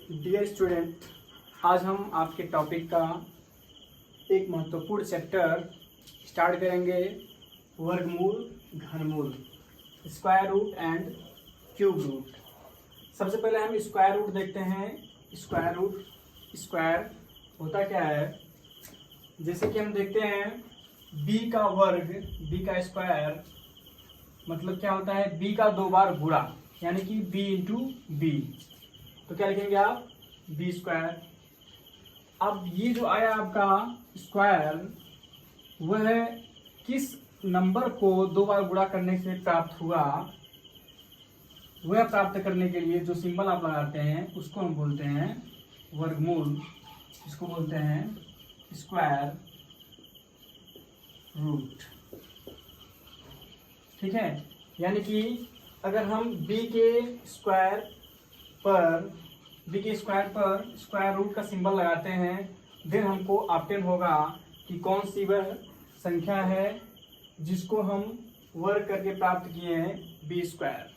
Dear student, आज हम आपके टॉपिक का एक महत्वपूर्ण चैप्टर स्टार्ट करेंगे, वर्गमूल, घनमूल, square root and cube root. सबसे पहले हम स्क्वायर रूट देखते हैं। स्क्वायर रूट, स्क्वायर होता क्या है? जैसे कि हम देखते हैं b का वर्ग, b का स्क्वायर मतलब क्या होता है? b का 2 बार गुणा, यानी कि b इंटू बी। तो क्या लिखेंगे आप? B square. अब ये जो आया आपका स्क्वायर, वह किस नंबर को 2 बार गुणा करने से प्राप्त हुआ, वह प्राप्त करने के लिए जो सिंबल आप लगाते हैं उसको हम बोलते हैं वर्गमूल। इसको बोलते हैं स्क्वायर रूट। ठीक है, यानी कि अगर हम b के स्क्वायर पर स्क्वायर रूट का सिंबल लगाते हैं, फिर हमको ऑब्टेन होगा कि कौन सी वह संख्या है जिसको हम वर्ग करके प्राप्त किए हैं, बी स्क्वायर।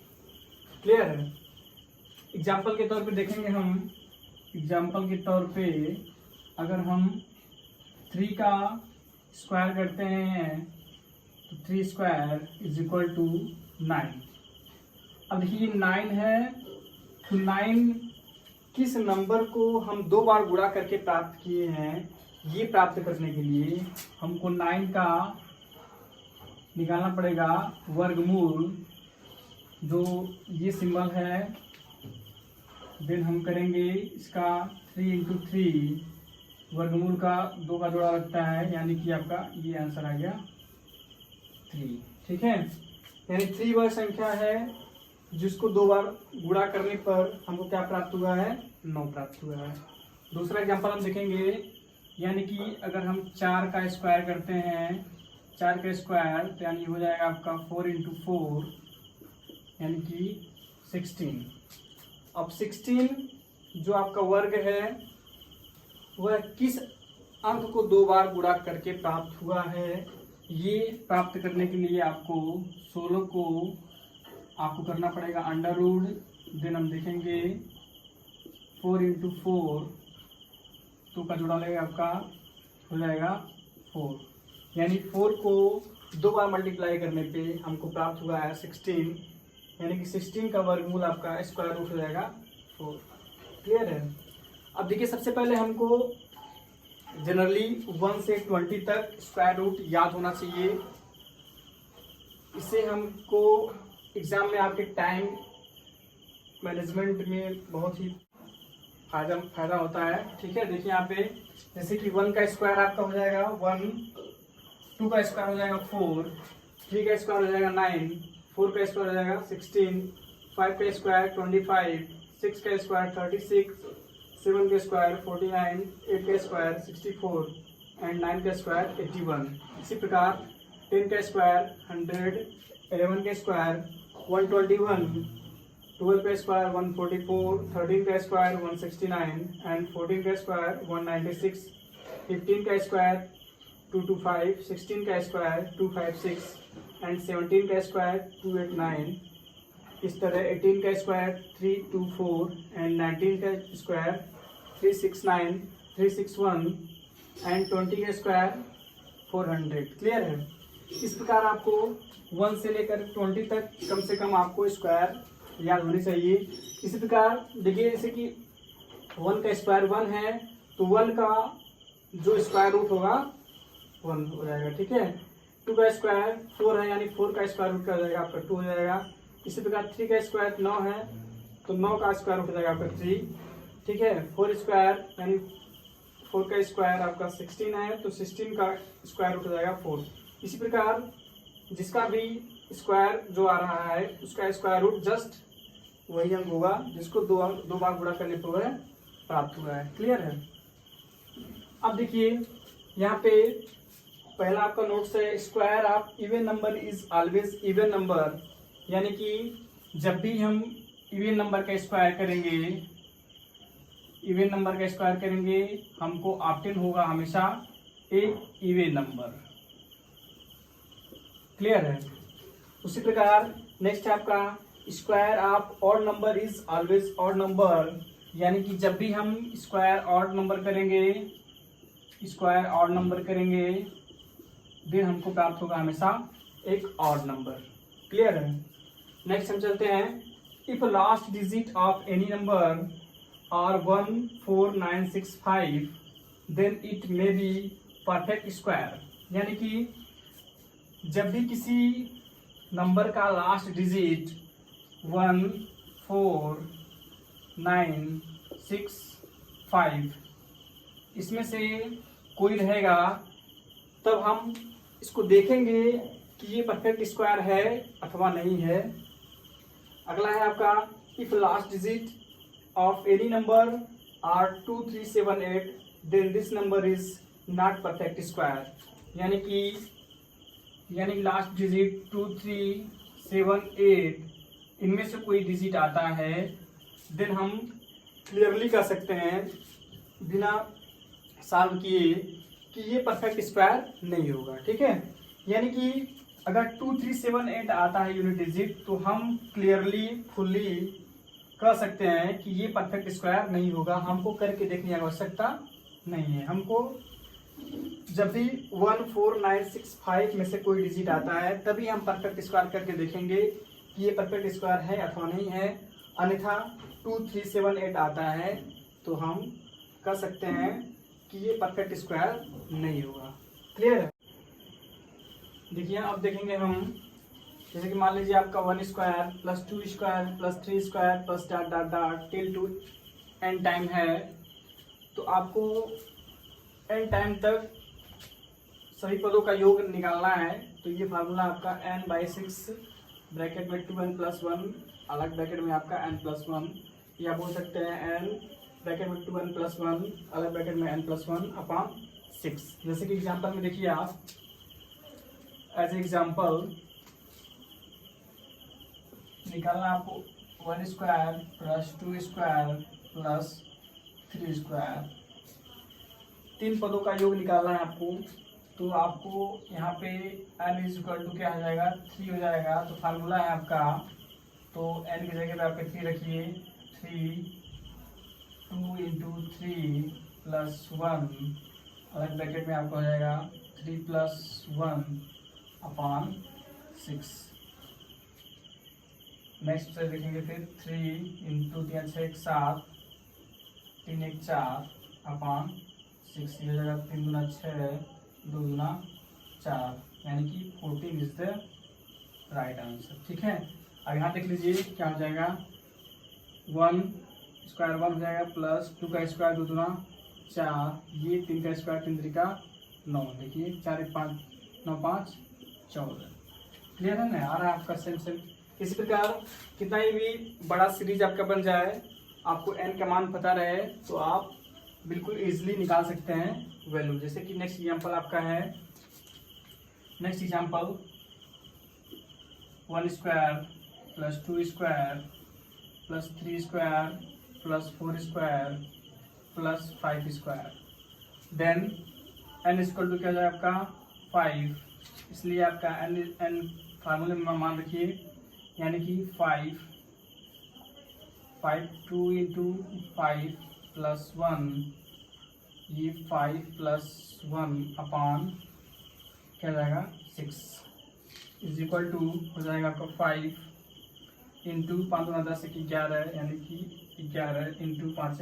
क्लियर है? एग्जाम्पल के तौर पे देखेंगे हम। एग्जाम्पल के तौर पे अगर हम 3 का स्क्वायर करते हैं तो 3 स्क्वायर इज इक्वल टू 9। अब देखिए 9 है, तो 9 किस नंबर को हम 2 बार गुणा करके प्राप्त किए हैं, ये प्राप्त करने के लिए हमको 9 का निकालना पड़ेगा वर्गमूल। जो ये सिंबल है, देन हम करेंगे इसका 3 इंटू 3, वर्गमूल का 2 का जोड़ा लगता है, यानी कि आपका ये आंसर आ गया 3। ठीक है, यानी 3 वह संख्या है जिसको 2 बार गुणा करने पर हमको क्या प्राप्त हुआ है? 9 प्राप्त हुआ है। दूसरा एग्जांपल हम देखेंगे, यानी कि अगर हम 4 का स्क्वायर करते हैं, 4 का स्क्वायर तो यानी हो जाएगा आपका 4 इंटू 4, यानी कि 16। अब 16 जो आपका वर्ग है, वह किस अंक को 2 बार गुणा करके प्राप्त हुआ है, ये प्राप्त करने के लिए आपको 16 को आपको करना पड़ेगा अंडर रूट। देन हम देखेंगे 4 इंटू 4, 2 का जोड़ा लगेगा आपका, हो जाएगा 4, यानी 4 को 2 बार मल्टीप्लाई करने पे हमको प्राप्त हुआ है 16, यानी कि 16 का वर्गमूल आपका स्क्वायर रूट हो जाएगा 4। क्लियर है? अब देखिए, सबसे पहले हमको जनरली 1 से 20 तक स्क्वायर रूट याद होना चाहिए। इससे हमको एग्जाम में आपके टाइम मैनेजमेंट में बहुत ही फायदा होता है। ठीक है, देखिए यहाँ पे जैसे कि 1 का स्क्वायर आपका हो जाएगा 1, 2 का स्क्वायर हो जाएगा 4, 3 का स्क्वायर हो जाएगा 9, 4 का स्क्वायर हो जाएगा 16, 5 का स्क्वायर 25, 6 का स्क्वायर 36, 7 का स्क्वायर 49, 8 का स्क्वायर 64 एंड 9 का स्क्वायर 81। इसी प्रकार 10 का स्क्वायर 100, 11 का स्क्वायर 121, 12 का स्क्वायर 144, 13 का स्क्वायर 169 एंड 14 का स्क्वायर 196, 15 का स्क्वायर 225, 16 का स्क्वायर 256 एंड 17 का स्क्वायर 289। इस तरह 18 का स्क्वायर 324 एंड 19 का स्क्वायर 369, 361 एंड 20 का स्क्वायर 400। क्लियर है? इस प्रकार आपको 1 से लेकर 20 तक कम से कम आपको स्क्वायर याद होनी चाहिए। इसी प्रकार देखिए, जैसे कि 1 का स्क्वायर 1 है, तो 1 का जो स्क्वायर रूट होगा 1 हो जाएगा। ठीक है, 2 का स्क्वायर 4 है, यानी 4 का स्क्वायर रूट क्या हो जाएगा आपका 2 हो जाएगा। इसी प्रकार 3 का स्क्वायर 9 है, तो 9 का स्क्वायर रूट हो जाएगा आपका 3। ठीक है, 4 स्क्वायर यानी 4 का स्क्वायर आपका 16 है, तो 16 का स्क्वायर रूट हो जाएगा 4। इसी प्रकार जिसका भी स्क्वायर जो आ रहा है, उसका स्क्वायर रूट जस्ट वही अंक होगा जिसको 2 बार गुणा करने पर वह प्राप्त हुआ है। क्लियर है? अब देखिए यहाँ पे पहला आपका नोट्स है, square of even number is always even number, यानी कि जब भी हम इवन नंबर का स्क्वायर करेंगे, हमको ऑब्टेन होगा हमेशा एक इवन नंबर। क्लियर है? उसी प्रकार नेक्स्ट है आपका square of odd number is always odd number, यानी कि जब भी हम स्क्वायर ऑड नंबर करेंगे देन हमको प्राप्त होगा हमेशा एक ऑड नंबर। क्लियर है। नेक्स्ट हम चलते हैं, if last digit of any number are 1, 4, 9, 6, 5 then it may be perfect square. यानी कि जब भी किसी नंबर का लास्ट डिजिट 1, 4, 9, 6, 5 इसमें से कोई रहेगा तब हम इसको देखेंगे कि ये परफेक्ट स्क्वायर है अथवा नहीं है। अगला है आपका, if last digit of any number are 2, 3, 7, 8 then this number is not perfect square. यानी लास्ट डिजिट 2, 3, 7, 8 इनमें से कोई डिजिट आता है देन हम क्लियरली कह सकते हैं बिना सॉल्व किए कि ये परफेक्ट स्क्वायर नहीं होगा। ठीक है। यानी कि अगर 2, 3, 7, 8 आता है यूनिट डिजिट तो हम क्लियरली फुल्ली कह सकते हैं कि ये परफेक्ट स्क्वायर नहीं होगा। हमको करके देखने की आवश्यकता नहीं है। हमको जब भी 1, 4, 9, 6, 5 में से कोई डिजिट आता है तभी हम परफेक्ट स्क्वायर करके देखेंगे कि ये परफेक्ट स्क्वायर है अथवा नहीं है। अन्यथा 2, 3, 7, 8 आता है तो हम कह सकते हैं कि ये परफेक्ट स्क्वायर नहीं होगा। क्लियर है। देखिए अब देखेंगे हम, जैसे कि मान लीजिए आपका 1 square plus 2 square plus 3 square plus dot dot dot till two n time है। तो आपको n टाइम तक सभी पदों का योग निकालना है। तो ये फार्मूला आपका n/6 ब्रैकेट में 2n+1 अलग ब्रैकेट में आपका n+1, या बोल सकते हैं n ब्रैकेट में 2n+1 अलग ब्रैकेट में n+1/6। जैसे कि एग्जांपल में देखिए आप, एज एग्जांपल निकालना आपको 1 square plus 2 square plus 3 square, 3 पदों का योग निकालना है आपको। तो आपको यहाँ पे n = क्या हो जाएगा, 3 हो जाएगा। तो फार्मूला है आपका, तो n की जगह पे आपके 3 रखिए, 3 2 × 3 + 1 अलग ब्रैकेट में आपका हो जाएगा 3 + 1/6। नेक्स्ट से देखेंगे फिर 3 × 3 × 6 = 7, 3 × 1 = 4/6। ये हो जाएगा 3 × 6 2 × 4, यानी कि 14 इज द राइट आंसर। ठीक है। अब यहाँ देख लीजिए क्या हो जाएगा, 1 स्क्वायर 1 हो जाएगा प्लस 2 का स्क्वायर 2 × 4, ये 3 का स्क्वायर 3 × 3 = 9। देखिए 4 × 1 = 5, 9 × 5 = 14। क्लियर है ना। आ रहा है आपका सेम। इसी प्रकार कितना ही भी बड़ा सीरीज आपका बन जाए, आपको n का मान पता रहे तो आप बिल्कुल इजीली निकाल सकते हैं वैल्यू। जैसे कि नेक्स्ट एग्जांपल आपका है, next example 1 square plus 2 square plus 3 square plus 4 square plus 5 square, then n = क्या जाए आपका 5। इसलिए आपका n फार्मूले में मान रखिए, यानी कि 5 2 × 5 + 1, ये 5 + 1/, क्या जाएगा 6 = हो जाएगा आपका 5 × 5 × 10 = 11, यानी कि 11 × 5 =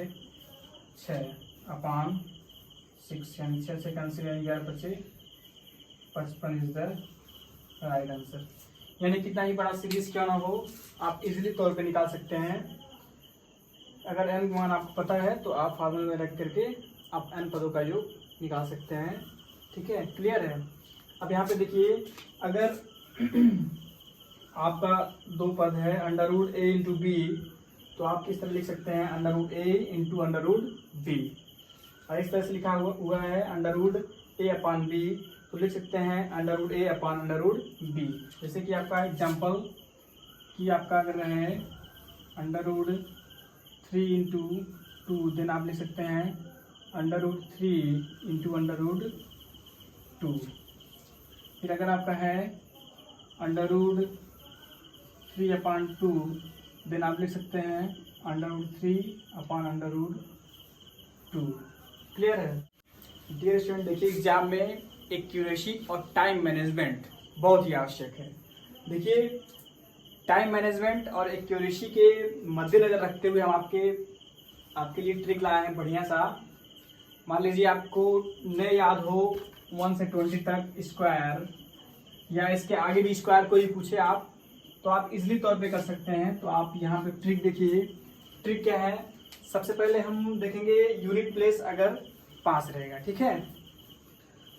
6/6, यानी 6 से cancel, 11 × 5 = 55 is the right answer. यानी कितना ही बड़ा सीरीज क्यों ना हो, आप इजीली तौर पे निकाल सकते हैं। अगर n मान आपको पता है तो आप फार्मूले में रख करके आप n पदों का योग निकाल सकते हैं। ठीक है। क्लियर है। अब यहाँ पे देखिए, अगर आपका 2 पद है √a × b, तो आप किस तरह लिख सकते हैं, √a × √b। और इस तरह से लिखा हुआ है √a/b, तो लिख सकते हैं √a/√b। जैसे कि आपका एग्जांपल कि आपका अगर है √3 × 2, देन आप लिख सकते हैं √3 × √2। फिर अगर आपका है √3/2, देन आप लिख सकते हैं √3/√2। क्लियर है? डियर स्टूडेंट, देखिए एग्जाम में एक्यूरेसी और टाइम मैनेजमेंट बहुत ही आवश्यक है। देखिए टाइम मैनेजमेंट और एक्यूरेसी के मद्देनजर रखते हुए हम आपके लिए ट्रिक लाए हैं बढ़िया सा। मान लीजिए आपको न याद हो 1 से 20 तक स्क्वायर या इसके आगे भी स्क्वायर कोई पूछे आप, तो आप इजीली तौर पे कर सकते हैं। तो आप यहाँ पे ट्रिक देखिए। ट्रिक क्या है? सबसे पहले हम देखेंगे यूनिट प्लेस अगर पास रहेगा, ठीक है।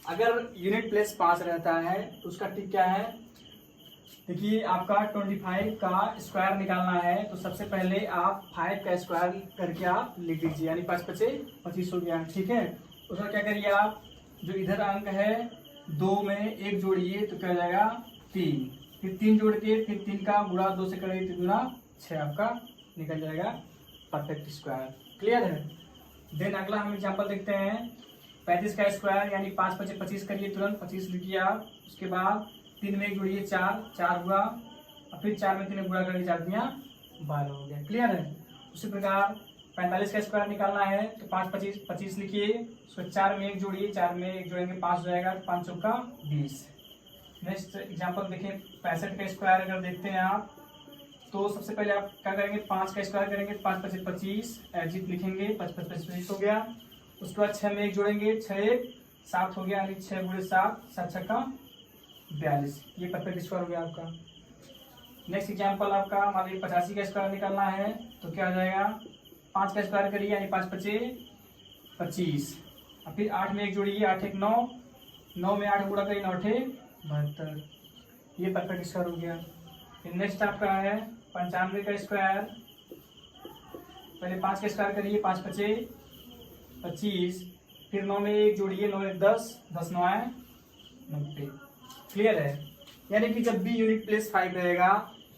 अगर यूनिट प्लेस पास रहता है तो उसका ट्रिक क्या है? देखिए आपका 25 का स्क्वायर निकालना है, तो सबसे पहले आप 5 का स्क्वायर करके आप लिख दीजिए, यानी 5 × 5 = 25 हो गया, ठीक है। उसका क्या करिए आप, जो इधर अंक है 2 में 1 जोड़िए तो क्या हो जाएगा 3, फिर 3 जोड़ के फिर 3 का गुणा 2 से करेंगे तो गुणा 6 आपका निकल जाएगा परफेक्ट स्क्वायर। क्लियर है? देन अगला हम एग्जाम्पल देखते हैं। 35 का स्क्वायर यानी 5 × 5 = 25 करिए, तुरंत 25 लिखिए आप। उसके बाद 3 में 1 जोड़िए 4 हुआ, और फिर 4 में 3 गुणा करके 4 × 3 = 12 हो गया। क्लियर है? उसी प्रकार 45 का स्क्वायर निकालना है तो 5 × 5 = 25 लिखिए, उसको 4 में 1 जोड़िए, 4 में 1 जोड़ेंगे 5 हो जाएगा, 5 × 4 = 20। नेक्स्ट एग्जाम्पल देखें। 65 का स्क्वायर अगर देखते हैं आप, तो सबसे पहले आप क्या करेंगे, 5 का स्क्वायर करेंगे, 5 × 5 = 25 एजिट लिखेंगे, 5 × 5 = 25 हो गया। उसके बाद 6 में 1 जोड़ेंगे, 6 × 1 = 7 हो गया, यानी 6 × 7 = 7 × 6 = 42। ये परफेक्ट स्क्वायर हो गया आपका। नेक्स्ट एग्जाम्पल आपका मान लीजिए 85 का स्क्वायर निकालना है, तो क्या हो जाएगा, 5 का स्क्वायर करिए, यानी 5 × 5 = 25, और फिर 8 में 1 जोड़िए, 8 × 1 = 9, 9 में 8 गुणा करिए, 9 × 8 = 72। ये परफेक्ट स्क्वायर हो गया। फिर नेक्स्ट आपका है 95 का स्क्वायर। पहले 5 का स्क्वायर करिए, 5 × 5 = 25, फिर 9 में 1 जोड़िए, 9 × 1 = 10, 10 × 9 = 90। क्लियर है? यानी कि जब भी यूनिट प्लेस 5 रहेगा,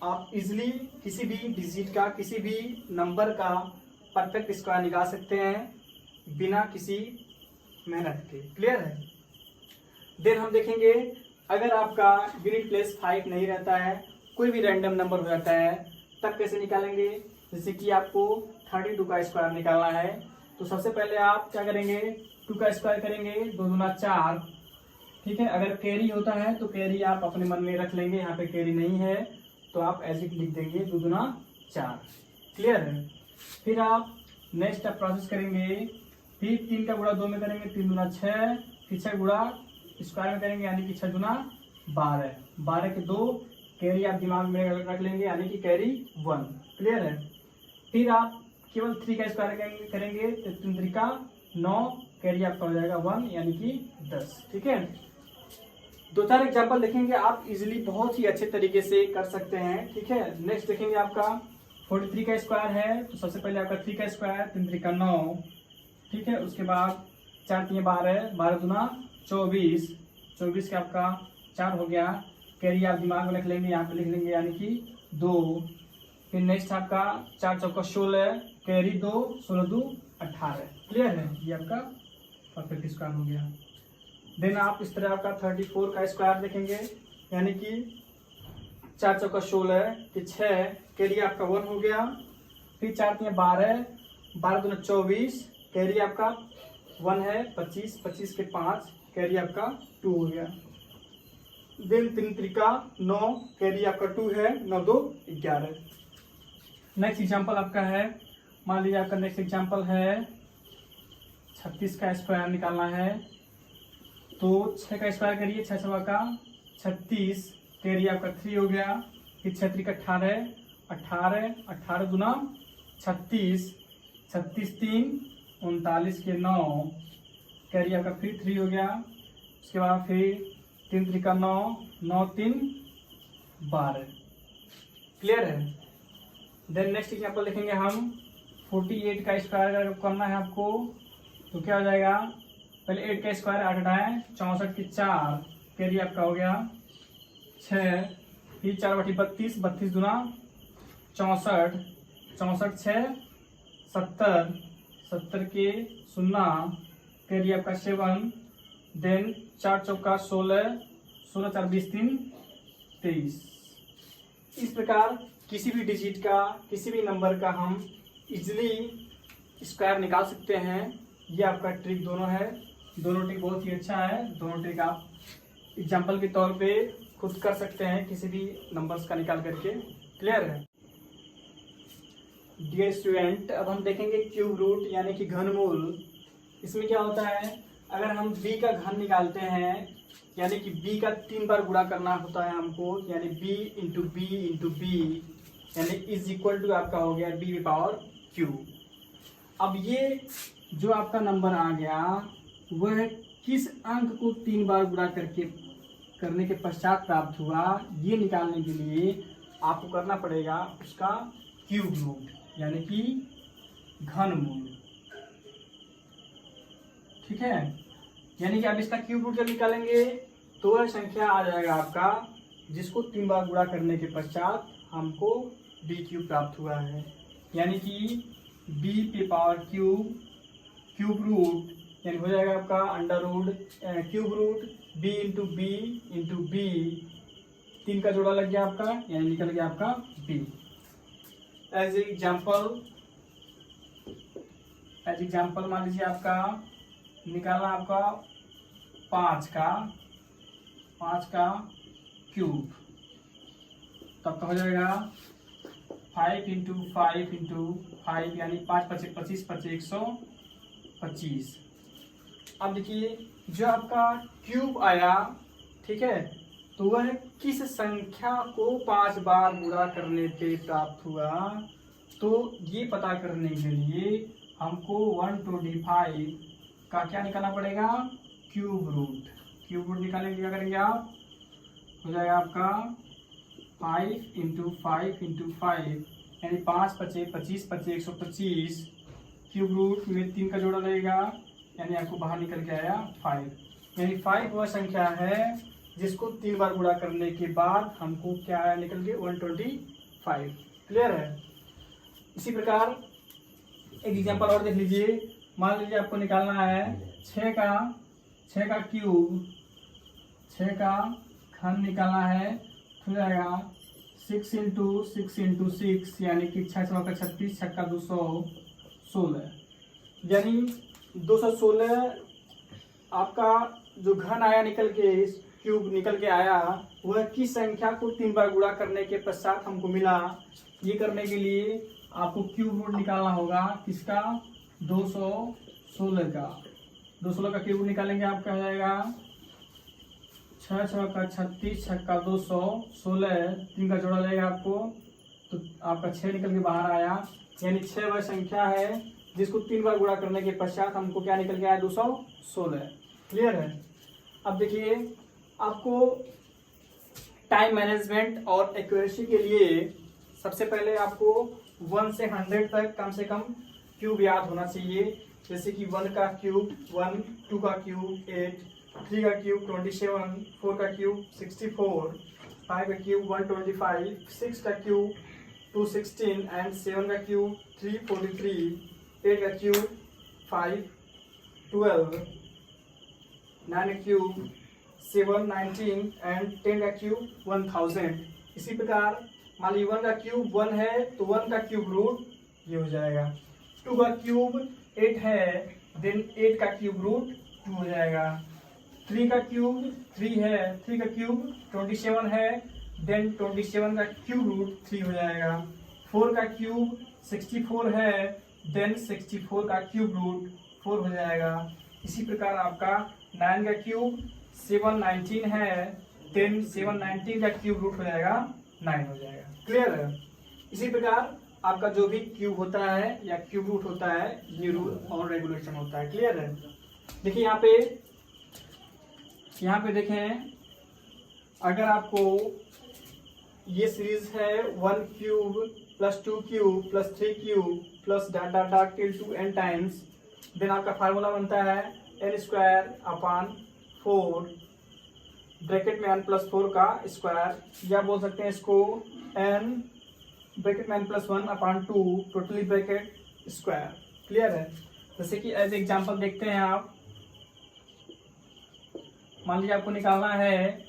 आप इजिली किसी भी डिजिट का, किसी भी नंबर का परफेक्ट स्क्वायर निकाल सकते हैं बिना किसी मेहनत के। क्लियर है? देन हम देखेंगे अगर आपका यूनिट प्लेस 5 नहीं रहता है, कोई भी रैंडम नंबर हो जाता है, तब कैसे निकालेंगे। जैसे कि आपको 32 का स्क्वायर निकालना है, तो सबसे पहले आप क्या करेंगे, 2 का स्क्वायर करेंगे, 2 दूना 4, ठीक है। अगर कैरी होता है तो कैरी आप अपने मन में रख लेंगे, यहाँ पे कैरी नहीं है तो आप ऐसे लिख देंगे 2 दूना 4। क्लियर है? फिर आप नेक्स्ट आप प्रोसेस करेंगे, फिर 3 का गुणा 2 में करेंगे, 3 दूना 6, फिर 6 गुणा स्क्वायर में करेंगे, यानी कि 6 दूना 12, 12 के 2 कैरी आप दिमाग में रख लेंगे, यानी कि कैरी 1। क्लियर है? फिर आप केवल 3 का स्क्वायर करेंगे तो 3 × 3 = 9, कैरी आपका हो जाएगा 1, यानी कि 10। ठीक है? 2-4 एग्जाम्पल देखेंगे, आप इजीली बहुत ही अच्छे तरीके से कर सकते हैं। ठीक है? नेक्स्ट देखेंगे आपका 43 का स्क्वायर है, तो सबसे पहले आपका 3 का स्क्वायर, 3 × 3 = 9, ठीक है। उसके बाद 4 × 3 = 12, 12 दूना 24, 24 का आपका 4 हो गया, कैरी आप दिमाग में रख लेंगे, यहाँ पे लिख लेंगे, यानी कि 2। फिर नेक्स्ट आपका 4 × 4 = 16, कैरी 2, 16 × 2 = 18। क्लियर है? ये आपका परफेक्ट स्क्वायर हो गया। देन आप इस तरह आपका 34 का स्क्वायर देखेंगे, यानी कि 4 × 4 = 16 कि 6, कैरी आपका 1 हो गया। फिर 4 × 3 = 12, 12 दूना 24, कैरी आपका 1 है, 25, 25 के 5, कैरी आपका 2 हो गया। देन 3 × 3 = 9, कैरी आपका 2 है, 9 × 2 = 11। नेक्स्ट एग्जाम्पल आपका है, मान लीजिए आपका नेक्स्ट एग्जाम्पल है 36 का स्क्वायर निकालना है, तो 6 का स्क्वायर करिए, 6 × 6 = 36, कैरी आपका 3 हो गया। फिर 6 × 3 = 18, 18, 18 दूना 36, 36 × 3 = 39 के 9, कैरी आपका फिर 3 हो गया। उसके बाद फिर 3 × 3 = 9, 9 × 3 = 12। क्लियर है? देन नेक्स्ट एग्जाम्पल देखेंगे हम 48 का स्क्वायर करना है आपको, तो क्या हो जाएगा, पहले 8 का स्क्वायर 8 × 8 = 64 के 4, कैरी आपका हो गया 6। फिर 4 × 32, 32 दूना 64, 64 6 = 70, 70 के 0, कैरी आपका 7। देन 4 × 4 = 16, 16 × 4 = 20, 3 = 23। इस प्रकार किसी भी डिजिट का, किसी भी नंबर का हम इजिली स्क्वायर निकाल सकते हैं। ये आपका ट्रिक दोनों है, दोनों ट्रिक बहुत ही अच्छा है। दोनों ट्रिक आप एग्जाम्पल के तौर पे खुद कर सकते हैं किसी भी नंबर्स का निकाल करके। क्लियर है? डियर स्टूडेंट, अब हम देखेंगे क्यूब रूट यानी कि घनमूल। इसमें क्या होता है, अगर हम b का घन निकालते हैं यानी कि b का 3 बार गुणा करना होता है हमको, यानी b इंटू बी यानी इज इक्वल टू आपका हो गया b पावर क्यू। अब ये जो आपका नंबर आ गया वह किस अंक को 3 बार गुणा करने के पश्चात प्राप्त हुआ, ये निकालने के लिए आपको करना पड़ेगा उसका क्यूब रूट यानी कि घनमूल। ठीक है, यानी कि आप इसका क्यूब रूट जब निकालेंगे तो वह संख्या आ जाएगा आपका जिसको 3 बार गुणा करने के पश्चात हमको b क्यूब प्राप्त हुआ है, यानी कि b पे पावर क्यूब रूट यानी हो जाएगा आपका under root cube root b into b 3 का जोड़ा लग गया आपका, यानी निकल गया आपका b। एज एग्जाम्पल मान लीजिए आपका निकालना आपका 5 का क्यूब, तब तो हो जाएगा 5 इंटू 5 यानी 5 × 25 125। अब देखिए जो आपका क्यूब आया, ठीक है, तो वह किस संख्या को 5 बार गुणा करने पे प्राप्त हुआ, तो ये पता करने के लिए हमको 125 का क्या निकालना पड़ेगा, क्यूब रूट निकालने के क्या करेंगे आप, हो जाएगा आपका 5 इंटू 5 यानी 5 × 25 125। क्यूब रूट में 3 का जोड़ा लगेगा यानी आपको बाहर निकल के आया 5, यानी 5 वह संख्या है जिसको 3 बार गुणा करने के बाद हमको क्या आया निकल के 125। क्लियर है? इसी प्रकार एक एग्जांपल और देख लीजिए। मान लीजिए आपको निकालना है 6 का क्यूब, 6 का घन निकालना है, तो जाएगा 6 इंटू 6 यानी कि 6 × 36 6 × 216 यानी 216 आपका जो घन आया निकल के, क्यूब निकल के आया, वह किस संख्या को 3 बार गुणा करने के पश्चात हमको मिला। ये करने के लिए आपको क्यूब रूट निकालना होगा किसका, 216 का क्यूब निकालेंगे आपका हो जाएगा 6 × 36 6 × 216, 3 का जोड़ा लगेगा आपको, तो आपका 6 निकल के बाहर आया, यानी 6 वह संख्या है जिसको 3 बार गुणा करने के पश्चात हमको क्या निकल के आया, 216। क्लियर है? अब देखिए आपको टाइम मैनेजमेंट और एक्यूरेसी के लिए सबसे पहले आपको 1 से 100 तक कम से कम क्यूब याद होना चाहिए। जैसे कि 1 का क्यूब 1, 2 का क्यूब 8, 3 का क्यूब 27, 4 का क्यूब 64, 5 का क्यूब 125, 6 का क्यूब 216 एंड 7 का क्यूब 343, 8 का क्यूब 512, 9 का क्यूब 719 एंड 10 का क्यूब 1000। इसी प्रकार मान लीजिए 1 का क्यूब 1 है तो 1 का क्यूब रूट ये हो जाएगा, 2 का क्यूब 8 है देन 8 का क्यूब रूट 2 हो जाएगा, 3 का क्यूब 3 है, 3 का क्यूब 27 है देन 27 का क्यूब रूट 3 हो जाएगा, 4 का क्यूब 64 है देन 64 का क्यूब रूट 4 हो जाएगा। इसी प्रकार आपका 9 का क्यूब 719 है देन 719 का क्यूब रूट हो जाएगा 9 हो जाएगा। क्लियर है? इसी प्रकार आपका जो भी क्यूब होता है या क्यूब रूट होता है ये रूल और रेगुलेशन होता है। क्लियर है? देखिए यहाँ पे देखें, अगर आपको ये सीरीज है 1 cube plus 2 cube plus 3 cube plus dot dot dot till 2n times, then आपका फार्मूला बनता है n² 4 ब्रैकेट में n + 4 का स्क्वायर, या बोल सकते हैं इसको n ब्रैकेट में n + 1/2 totally bracket square. Clear है? जैसे कि एज एग्जांपल देखते हैं आप, मान लीजिए आपको निकालना है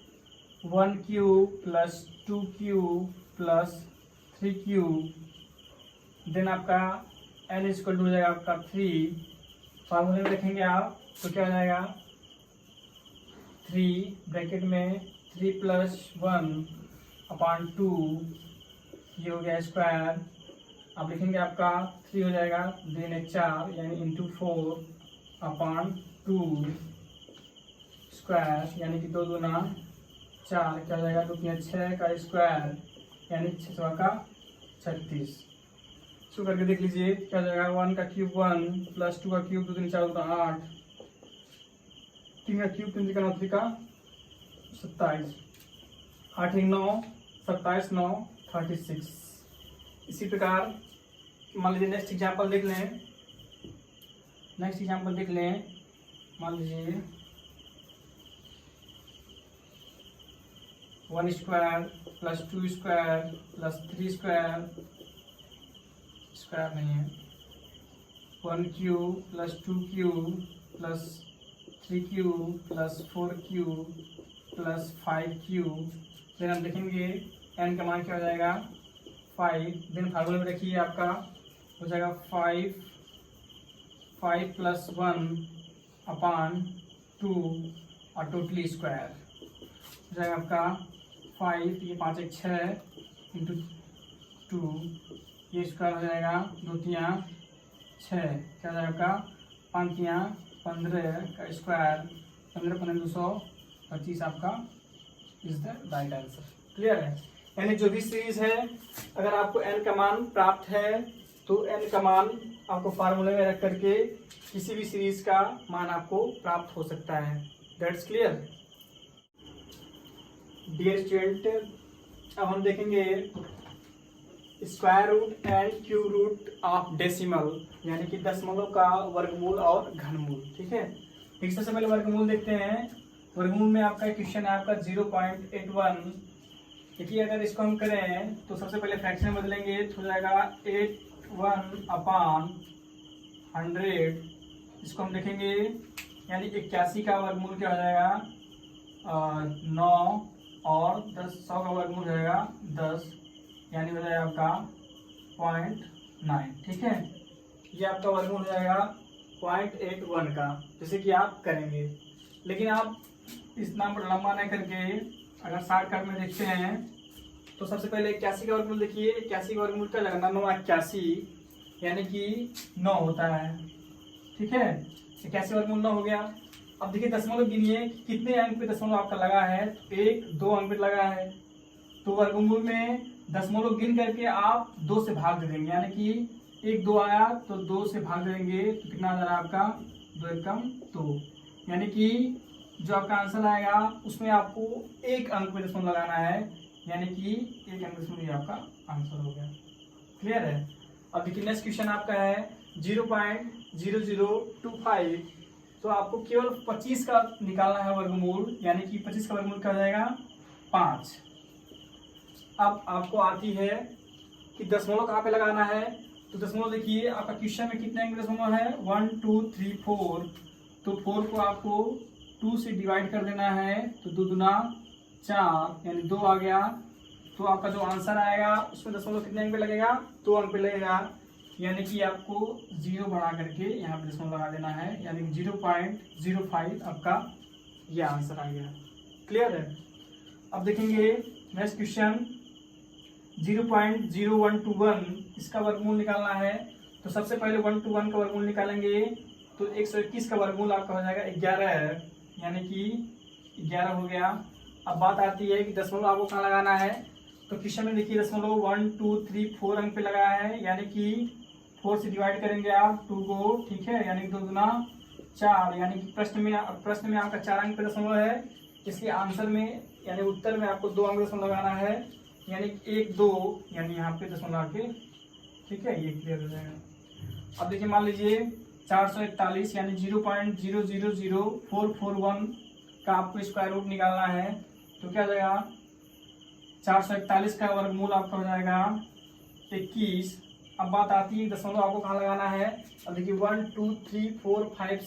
1 cube plus 2 cube plus 3 cube, then आपका n इक्वल टू हो जाएगा आपका 3, फार्मूले में रखेंगे आप तो क्या हो जाएगा 3 ब्रैकेट में 3 + 1/2, ये हो गया स्क्वायर। अब लिखेंगे आपका 3 हो जाएगा 2 × 4 यानी इंटू 4/2 स्क्वायर, यानी कि 2 × 2 = 4, क्या हो जाएगा 2 × 6 का स्क्वायर यानी 6 का 36। इसको करके देख लीजिए क्या हो जाएगा 1 का क्यूब 1 + 2 का क्यूब 2 × 4 = 8, 3 का क्यूब 3 × 9 3 का 27, 8 × 9 27, 9 36। इसी प्रकार मान लीजिए नेक्स्ट एग्जाम्पल देख लें। मान लीजिए 1 स्क्वायर + 2 स्क्वायर + 3 स्क्वायर, स्क्वायर नहीं है, 1 cube + 2 cube + 3 cube + 4 cube + 5 cube. फिर हम देखेंगे n का मान क्या हो जाएगा 5। देन फार्मूले में रखिए आपका हो जाएगा 5 + 1/2 और टोटली स्क्वायर हो जाएगा आपका 5, ये 5 × 6 इंटू 2, ये स्क्वायर हो जाएगा 2 × 3 = 6, क्या हो जाएगा आपका 5 × 3 = 15 का स्क्वायर, 15 × 15 = 225 आपका is the right answer. Clear है? यानी जो भी सीरीज है अगर आपको n का मान प्राप्त है तो n का मान आपको फार्मूले में रख करके किसी भी सीरीज का मान आपको प्राप्त हो सकता है। That's clear. डियर स्टूडेंट, अब हम देखेंगे square root and cube root of decimal, यानी कि दशमलव का वर्गमूल और घनमूल। ठीक है, एक सबसे पहले वर्गमूल देखते हैं। वर्गमूल में आपका क्वेश्चन है आपका 0.81। देखिए अगर इसको हम करें तो सबसे पहले फ्रैक्शन में बदलेंगे तो हो जाएगा 81/100। इसको हम देखेंगे यानी 81 का वर्गमूल क्या हो जाएगा 9 और 10, 100 का वर्गमूल हो जाएगा 10, यानी हो जाएगा आपका 0.9। ठीक है, ये आपका वर्गमूल हो जाएगा 0.81 का, जैसे कि आप करेंगे। लेकिन आप इतना लंबा नहीं करके अगर शॉर्टकट में देखते हैं तो सबसे पहले 81 का वर्गमूल देखिए। 81 का वर्गमूल क्या लगाना 9 × 81 यानी कि 9 होता है। ठीक है, 81 वर्गमूल 9 हो गया। अब देखिए दशमलव गिनिए कितने अंक पे दशमलव आपका लगा है, 1 2 अंक पे लगा है। तो वर्गमूल में दशमलव गिन करके आप 2 से भाग दे देंगे, यानी कि 1 2 आया तो 2 से भाग दे देंगे तो कितना आ जा रहा है आपका 2 एकम 2, यानी कि जो आपका आंसर आएगा उसमें आपको 1 अंक पे दशमलव लगाना है, यानी कि 1 अंक दशमलव ये आपका आंसर हो गया। क्लियर है? अब देखिए नेक्स्ट क्वेश्चन आपका है 0.0025। तो आपको केवल 25 का निकालना है वर्गमूल, यानी कि 25 का वर्गमूल क्या हो जाएगा 5। अब आपको आती है कि दशमलव कहाँ पे लगाना है। तो दशमलव देखिए आपका क्वेश्चन में कितने अंक दशमलव है 1 2 3 4। तो 4 को आपको 2 से डिवाइड कर देना है, तो 2 दूना 4 यानी 2 आ गया। तो आपका जो आंसर आएगा उसमें दशमलव कितने अंक पे लगेगा 2 अंक पे लगेगा, यानी कि आपको 0 बढ़ा करके यहाँ पे दशमलव लगा देना है, यानी 0.05 आपका ये आंसर आ गया। क्लियर है? अब देखेंगे नेक्स्ट क्वेश्चन 0.0121। इसका वर्गमूल निकालना है। तो सबसे पहले 1 to 1 का वर्गमूल निकालेंगे तो 121 का वर्गमूल आपका हो जाएगा 11, यानी कि 11 हो गया। अब बात आती है कि दशमलव आपको कहाँ लगाना है। तो क्वेश्चन में देखिए दशमलव 1 2 3 4 अंक पे लगाया है, यानी कि 4 से डिवाइड करेंगे आप 2 को। ठीक है, यानी 2 दूना 4, यानी कि प्रश्न में आपका 4 अंक पे दशमलव है, इसलिए आंसर में यानी उत्तर में आपको 2 अंक दशमलव लगाना है, यानी 1 2 यानी यहाँ पे दशमलव आके। ठीक है, ये क्लियर हो जाएगा। अब देखिए मान लीजिए 441 यानी 0.000441 का आपको स्क्वायर रूट निकालना है। तो क्या हो जाएगा 441 का वर्गमूल आपका हो जाएगा 21। अब बात आती है दशमलव आपको कहाँ लगाना है। अब देखिए 1 2 3 4 5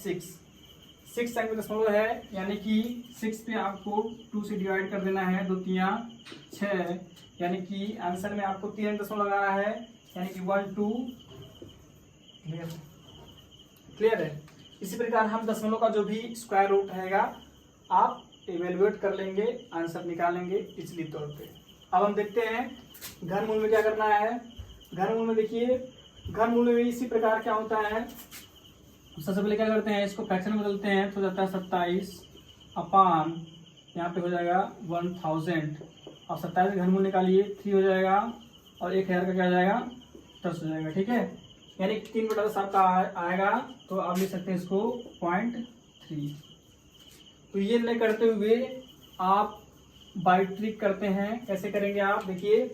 6 अंक दशमलव है, यानी कि 6 पे आपको 2 से डिवाइड कर देना है, 2 3 6, यानी कि आंसर में आपको 3 अंक दशमलव लगाना है, यानी कि 1 2 क्लियर है। इसी प्रकार हम दशमलव का जो भी स्क्वायर रूट रहेगा आप इवेलुएट कर लेंगे, आंसर निकालेंगे इजली तौर पे। अब हम देखते हैं घनमूल में क्या करना है। घनमूल में देखिए, घनमूल में इसी प्रकार क्या होता है, सबसे पहले क्या करते हैं, इसको फ्रैक्शन में बदलते हैं तो हो जाता है 27 अपान, यहाँ पे हो जाएगा 1000 और 27 घनमूल निकालिए 3 हो जाएगा और 1000 का क्या हो जाएगा 10 हो जाएगा। ठीक है, यानी 3/10 आपका आएगा, तो आप लिख सकते हैं इसको 0.3। तो ये नहीं करते हुए आप बाई ट्रिक करते हैं। कैसे करेंगे आप देखिए,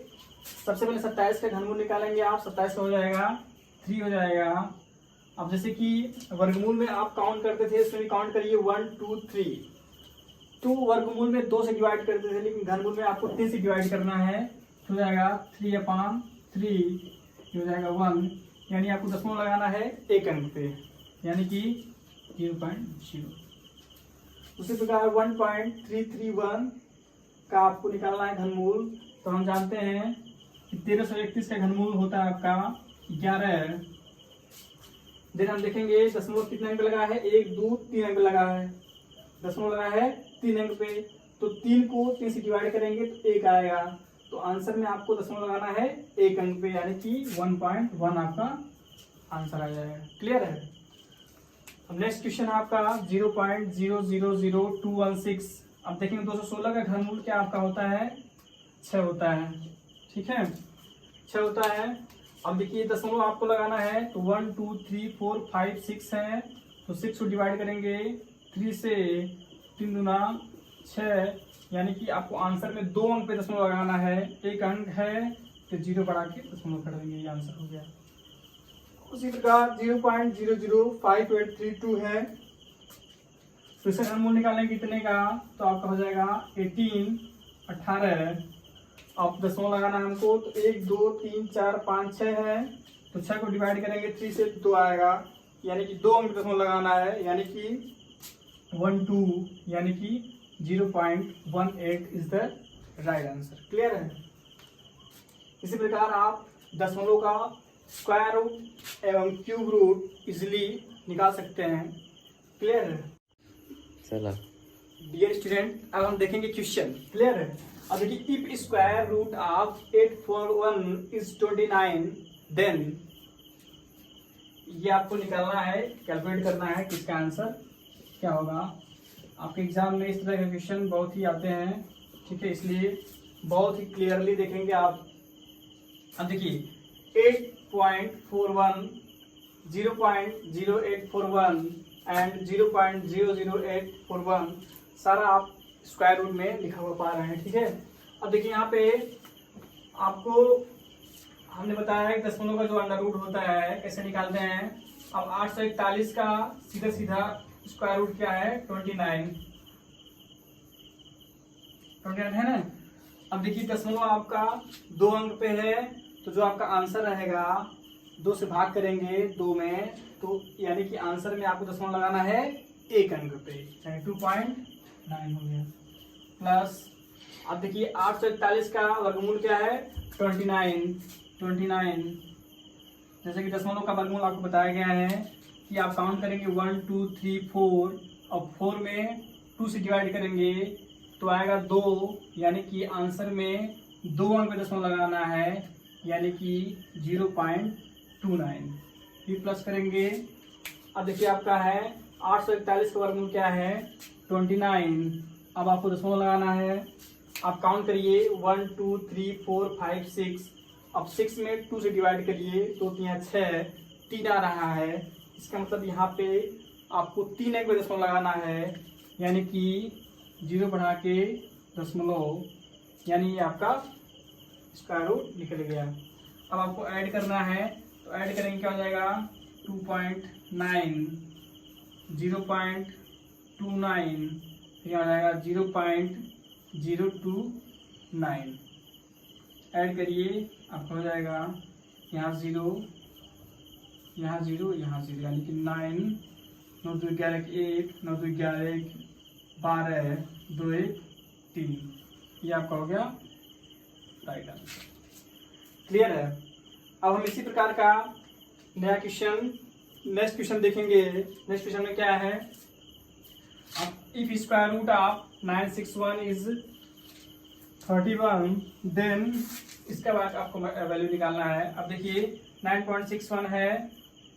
सबसे पहले 27 का घनमूल निकालेंगे आप, 27 का हो जाएगा 3 हो जाएगा। अब जैसे कि वर्गमूल में आप काउंट करते थे, इसमें भी काउंट करिए 1 2 3, तो वर्गमूल में 2 से डिवाइड करते थे, लेकिन घनमूल में आपको 3 से डिवाइड करना है, तो हो जाएगा 3/3 हो जाएगा 1, यानी आपको दशमलव लगाना है एक अंक पे, यानी कि 0.0। उसी प्रकार 1.331 का आपको निकालना है घनमूल, तो हम जानते हैं कि 1331 का घनमूल होता है आपका 11। देन हम देखेंगे दशमलव कितने अंक लगा है, 1 2 3 अंक लगा है, दशमलव लगा है 3 अंक पे, तो 3 को 3 से डिवाइड करेंगे तो 1 आएगा, तो आंसर में आपको दशमलव लगाना है एक अंक पे, यानी कि 1.1 आपका आंसर आ जाएगा। क्लियर है। अब नेक्स्ट क्वेश्चन आपका 0.000216। अब देखेंगे 216 का घनमूल क्या आपका होता है, 6 होता है। ठीक है, 6 होता है। अब देखिए दशमलव आपको लगाना है, तो 1 2 3 4 5 6 है, तो 6 को डिवाइड करेंगे 3 से, 3 दूना 6, यानी कि आपको आंसर में 2 अंक पे दशमलव लगाना है, एक अंक है तो 0 बढ़ा के दशमलव कर देंगे, ये आंसर हो गया। उसी प्रकार 0.005832 है, तो इसका घनमूल निकालेंगे कितने का, तो आपका हो जाएगा 18। अब दशमलव लगाना है हमको, तो 1 2 3 4 5 6 है, तो 6 को डिवाइड करेंगे 3 से 2 आएगा, यानी कि 2 अंक दशमलव लगाना है, यानी कि 1 2, यानी कि 0.18 is the right answer. Clear है। इसी प्रकार आप दशमलव का स्क्वायर रूट एवं क्यूब रूट इजिली निकाल सकते हैं। क्लियर है। चला डियर स्टूडेंट, अब हम देखेंगे क्वेश्चन। क्लियर है। अब देखिए, if square root of 841 is 29, then ये आपको निकालना है, कैलकुलेट करना है किसका आंसर क्या होगा। आपके एग्जाम में इस तरह के क्वेश्चन बहुत ही आते हैं। ठीक है, इसलिए बहुत ही क्लियरली देखेंगे आप। अब देखिए 8.41, 0.0841 एंड 0.00841 सारा आप स्क्वायर रूट में लिखा हुआ पा रहे हैं। ठीक है, अब देखिए यहाँ पे आपको हमने बताया है दशमलव का जो अंडर रूट होता है कैसे निकालते हैं। अब 841 का सीधा सीधा स्क्वायर रूट क्या है, 29 है ना। अब देखिए दशमलव आपका 2 अंक पे है, तो जो आपका आंसर रहेगा 2 से भाग करेंगे 2 में, तो यानी कि आंसर में आपको दशमलव लगाना है एक अंक पे, यानी 2.9 हो गया। प्लस अब देखिए 841 का वर्गमूल क्या है, 29। जैसे कि दशमलव का वर्गमूल आपको बताया गया है कि आप काउंट करेंगे 1 2 3 4, और 4 में 2 से डिवाइड करेंगे तो आएगा 2, यानी कि आंसर में 2 अंक पे दशमलव लगाना है, यानी कि 0.29। फिर प्लस करेंगे। अब देखिए आपका है 841 का वर्गमूल क्या है, 29। अब आपको दशमलव लगाना है, आप काउंट करिए 1 2 3 4 5 6। अब 6 में 2 से डिवाइड करिए तो 6, 3 आ रहा है, इसका मतलब यहाँ पे आपको 3 अंक पे दशमलव लगाना है, यानी कि 0 बढ़ा के दशमलव, यानी ये आपका स्क्वायर रूट निकल गया। अब आपको ऐड करना है, तो ऐड करेंगे क्या हो जाएगा, 2.9, 0.29, फिर हो जाएगा 0.029। ऐड करिए, आपको हो जाएगा यहाँ 0, यहाँ 0, यहाँ 0, यानी कि 9, 9 2 11 1, 9 2 11 12, 2 1 3, ये आपका हो गया राइट आंसर। क्लियर है। अब हम इसी प्रकार का नया क्वेश्चन, नेक्स्ट क्वेश्चन देखेंगे। नेक्स्ट क्वेश्चन में क्या है, if square root of 961 is 31, then इसका बाद आपको वैल्यू निकालना है। अब देखिए 9.61 है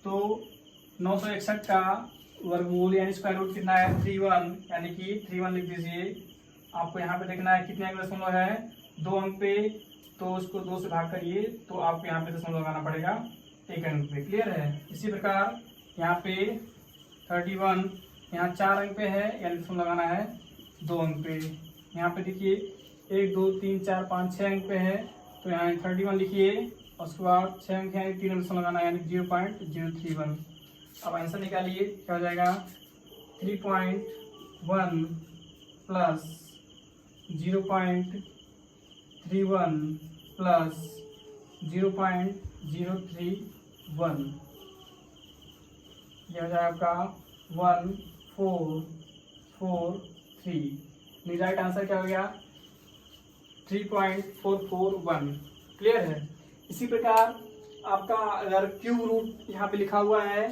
तो 961 का वर्गमूल यानी स्क्वायर रूट कितना है 31, यानी कि 31 लिख दीजिए। आपको यहाँ पे देखना है कितने अंक दशमलव है, 2 अंक पे, तो उसको 2 से भाग करिए तो आपको यहाँ पे दशमलव लगाना पड़ेगा 1 अंक पे। क्लियर है। इसी प्रकार यहाँ पे 31 यहाँ 4 अंक पे है यानी दशमलव लगाना है 2 अंक पे। यहाँ पे देखिए 1 2 3 4 5 6 अंक पे है तो यहाँ 31 लिखिए और उसके बाद 6 अंक है 3 अंक लगाना है यानी 0.031। अब आंसर निकालिए, क्या हो जाएगा 3.1 प्लस 0.31 प्लस 0.031, यह हो जाएगा आपका 1443। राइट आंसर क्या हो गया 3.441। क्लियर है। इसी प्रकार आपका अगर क्यूब रूट यहाँ पे लिखा हुआ है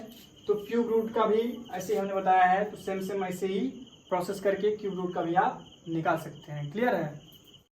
तो क्यूब रूट का भी ऐसे हमने बताया है, तो सेम ऐसे ही प्रोसेस करके क्यूब रूट का भी आप निकाल सकते हैं। क्लियर है।